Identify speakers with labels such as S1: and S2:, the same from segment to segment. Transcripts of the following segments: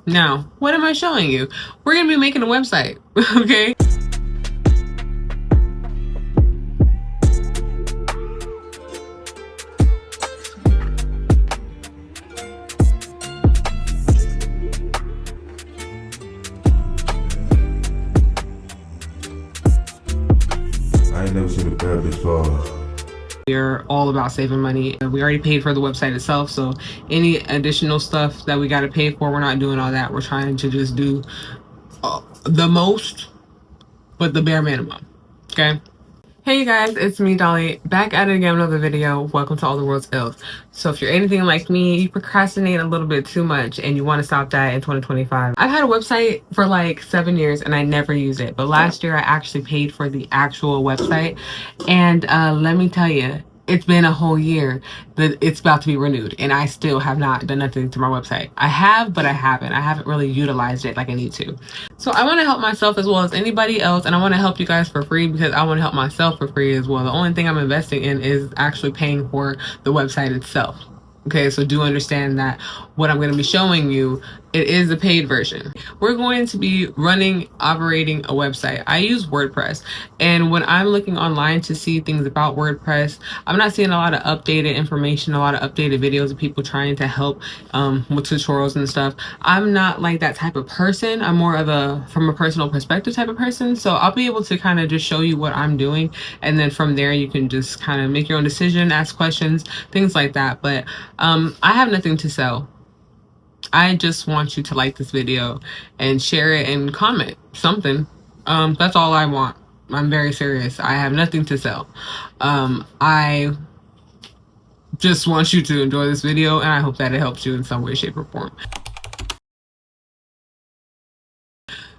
S1: Now, what am I showing you? We're gonna be making a website, okay?
S2: I ain't never seen a bad bitch fall.
S1: We're all about saving money. We already paid for the website itself, so any additional stuff that we got to pay for, we're not doing all that. We're trying to just do the most, but the bare minimum, okay? Hey you guys, it's me, Dolly, back at it again with another video. Welcome to All the World's Ills. So if you're anything like me, you procrastinate a little bit too much and you want to stop that in 2025. I've had a website for like 7 years and I never used it. But last year I actually paid for the actual website. And let me tell you, it's been a whole year that it's about to be renewed and I still have not done nothing to my website. I have, but I haven't really utilized it like I need to. So I want to help myself as well as anybody else, and I want to help you guys for free because I want to help myself for free as well. The only thing I'm investing in is actually paying for the website itself. Okay, so do understand that what I'm going to be showing you, it is a paid version. We're going to be operating a website. I use WordPress, and when I'm looking online to see things about WordPress, I'm not seeing a lot of updated information, a lot of updated videos of people trying to help with tutorials and stuff. I'm not like that type of person. I'm more of a from a personal perspective type of person. So I'll be able to kind of just show you what I'm doing, and then from there you can just kind of make your own decision, ask questions, things like that. But I have nothing to sell. I just want you to like this video and share it and comment something. That's all I want. I'm very serious. I have nothing to sell. I just want you to enjoy this video, and I hope that it helps you in some way, shape, or form.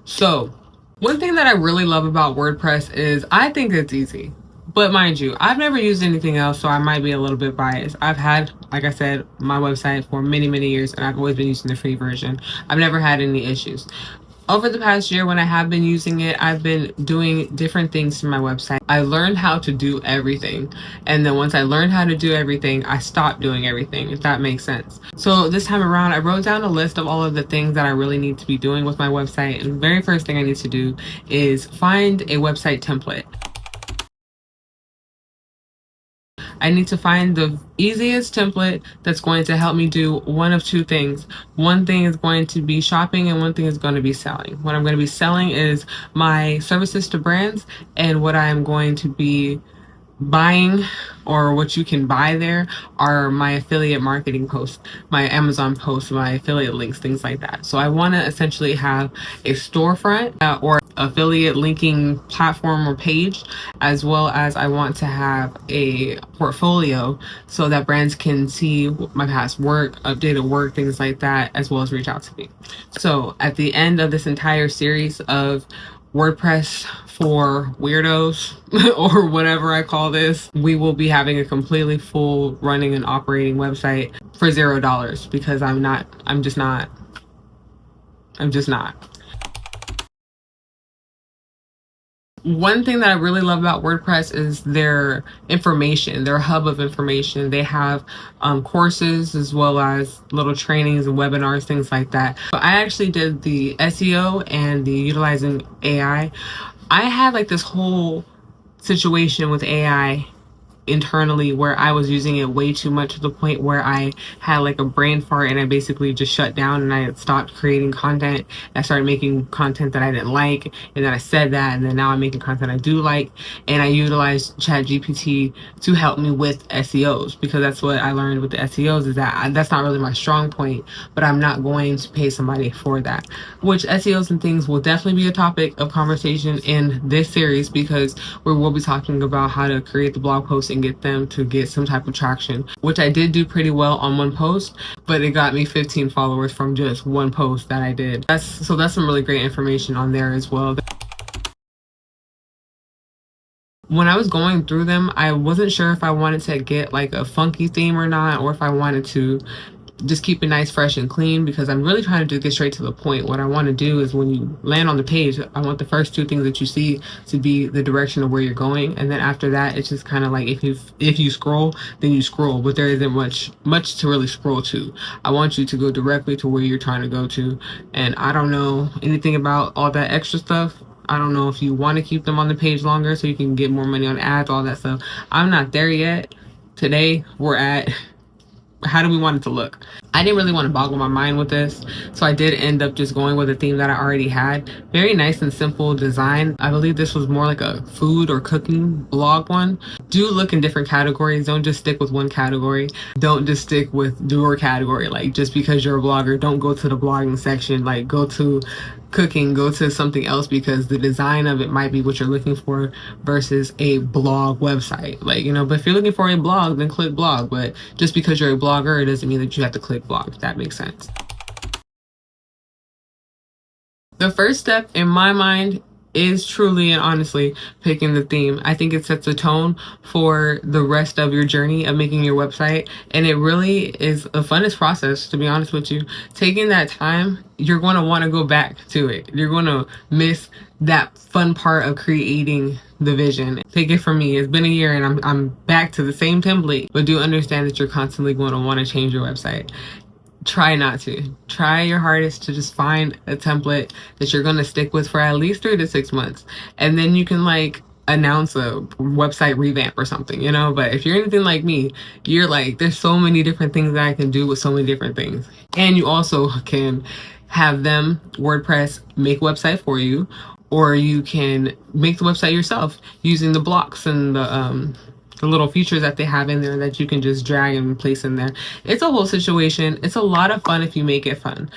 S1: So, one thing that I really love about WordPress is I think it's easy. But mind you, I've never used anything else, so I might be a little bit biased. I've had, like I said, my website for many, many years, and I've always been using the free version. I've never had any issues. Over the past year, when I have been using it, I've been doing different things to my website. I learned how to do everything. And then once I learned how to do everything, I stopped doing everything, if that makes sense. So this time around, I wrote down a list of all of the things that I really need to be doing with my website. And the very first thing I need to do is find a website template. I need to find the easiest template that's going to help me do one of two things. One thing is going to be shopping and one thing is going to be selling. What I'm going to be selling is my services to brands, and what I'm going to be buying, or what you can buy there, are my affiliate marketing posts, my Amazon posts, my affiliate links, things like that. So I want to essentially have a storefront or affiliate linking platform or page, as well as I want to have a portfolio so that brands can see my past work, updated work, things like that, as well as reach out to me. So at the end of this entire series of WordPress for weirdos or whatever I call this, we will be having a completely full running and operating website for $0 because I'm just not. One thing that I really love about WordPress is their information, their hub of information. They have courses as well as little trainings and webinars, things like that. But I actually did the SEO and the utilizing AI. I had like this whole situation with AI internally where I was using it way too much to the point where I had like a brain fart and I basically just shut down and I stopped creating content. I started making content that I didn't like, and then I said that, and then now I'm making content I do like, and I utilized ChatGPT to help me with SEOs, because that's what I learned with the SEOs is that that's not really my strong point, but I'm not going to pay somebody for that, which SEOs and things will definitely be a topic of conversation in this series, because we will be talking about how to create the blog posts and get them to get some type of traction, which I did do pretty well on one post, but it got me 15 followers from just one post that I did. That's some really great information on there as well. When I was going through them, I wasn't sure if I wanted to get like a funky theme or not, or if I wanted to just keep it nice, fresh, and clean, because I'm really trying to just get straight to the point. What I want to do is when you land on the page, I want the first two things that you see to be the direction of where you're going, and then after that, it's just kind of like if you scroll, then you scroll, but there isn't much to really scroll to. I want you to go directly to where you're trying to go to, and I don't know anything about all that extra stuff. I don't know if you want to keep them on the page longer so you can get more money on ads, all that stuff. I'm not there yet. Today, we're at how do we want it to look? I didn't really want to boggle my mind with this, so I did end up just going with a theme that I already had. Very nice and simple design. I believe this was more like a food or cooking blog one. Do look in different categories. Don't just stick with one category. Don't just stick with your category. Like, just because you're a blogger, don't go to the blogging section. Like, go to cooking, go to something else, because the design of it might be what you're looking for versus a blog website. Like, you know, but if you're looking for a blog, then click blog. But just because you're a blogger, it doesn't mean that you have to click blog, if that makes sense. The first step in my mind is truly and honestly picking the theme. I think it sets a tone for the rest of your journey of making your website, and it really is the funnest process, to be honest with you. Taking that time, you're going to want to go back to it. You're going to miss that fun part of creating the vision. Take it from me, it's been a year and I'm back to the same template, but do understand that you're constantly going to want to change your website. Try not to. Try your hardest to just find a template that you're going to stick with for at least 3 to 6 months. And then you can like announce a website revamp or something, you know? But if you're anything like me, you're like, there's so many different things that I can do with so many different things. And you also can have them, WordPress, make a website for you, or you can make the website yourself using the blocks and the little features that they have in there that you can just drag and place in there. It's a whole situation. It's a lot of fun if you make it fun.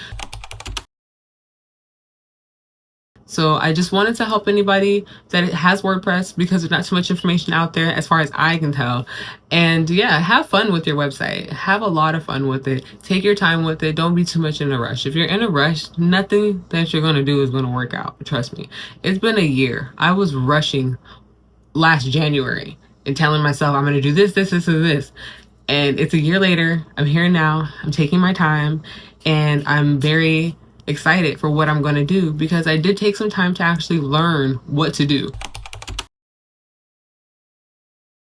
S1: So I just wanted to help anybody that has WordPress, because there's not too much information out there as far as I can tell. And yeah, have fun with your website. Have a lot of fun with it. Take your time with it. Don't be too much in a rush. If you're in a rush, nothing that you're going to do is going to work out. Trust me. It's been a year. I was rushing last January and telling myself I'm going to do this, this, this, and this. And it's a year later. I'm here now. I'm taking my time, and I'm very excited for what I'm going to do, because I did take some time to actually learn what to do.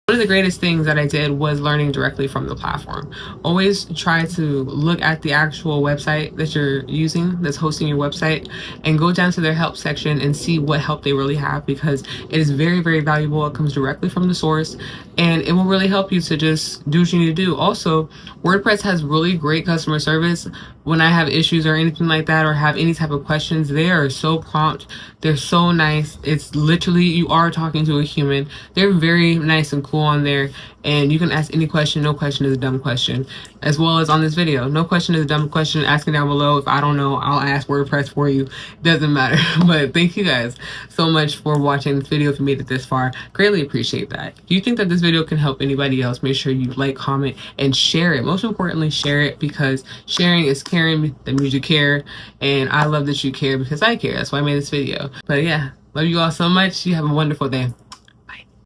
S1: One of the greatest things that I did was learning directly from the platform. Always try to look at the actual website that you're using, that's hosting your website, and go down to their help section and see what help they really have, because it is very, very valuable. It comes directly from the source, and it will really help you to just do what you need to do. Also, WordPress has really great customer service. When I have issues or anything like that, or have any type of questions, they are so prompt. They're so nice. It's literally, you are talking to a human. They're very nice and cool on there, and you can ask any question. No question is a dumb question. As well as on this video, no question is a dumb question. Ask it down below. If I don't know, I'll ask WordPress for you. Doesn't matter. But thank you guys so much for watching this video. If you made it this far, greatly appreciate that. If you think that this video can help anybody else, make sure you like, comment, and share it. Most importantly, share it, because sharing is caring. That means you care, and I love that you care, because I care. That's why I made this video. But yeah, love you all so much. You have a wonderful day.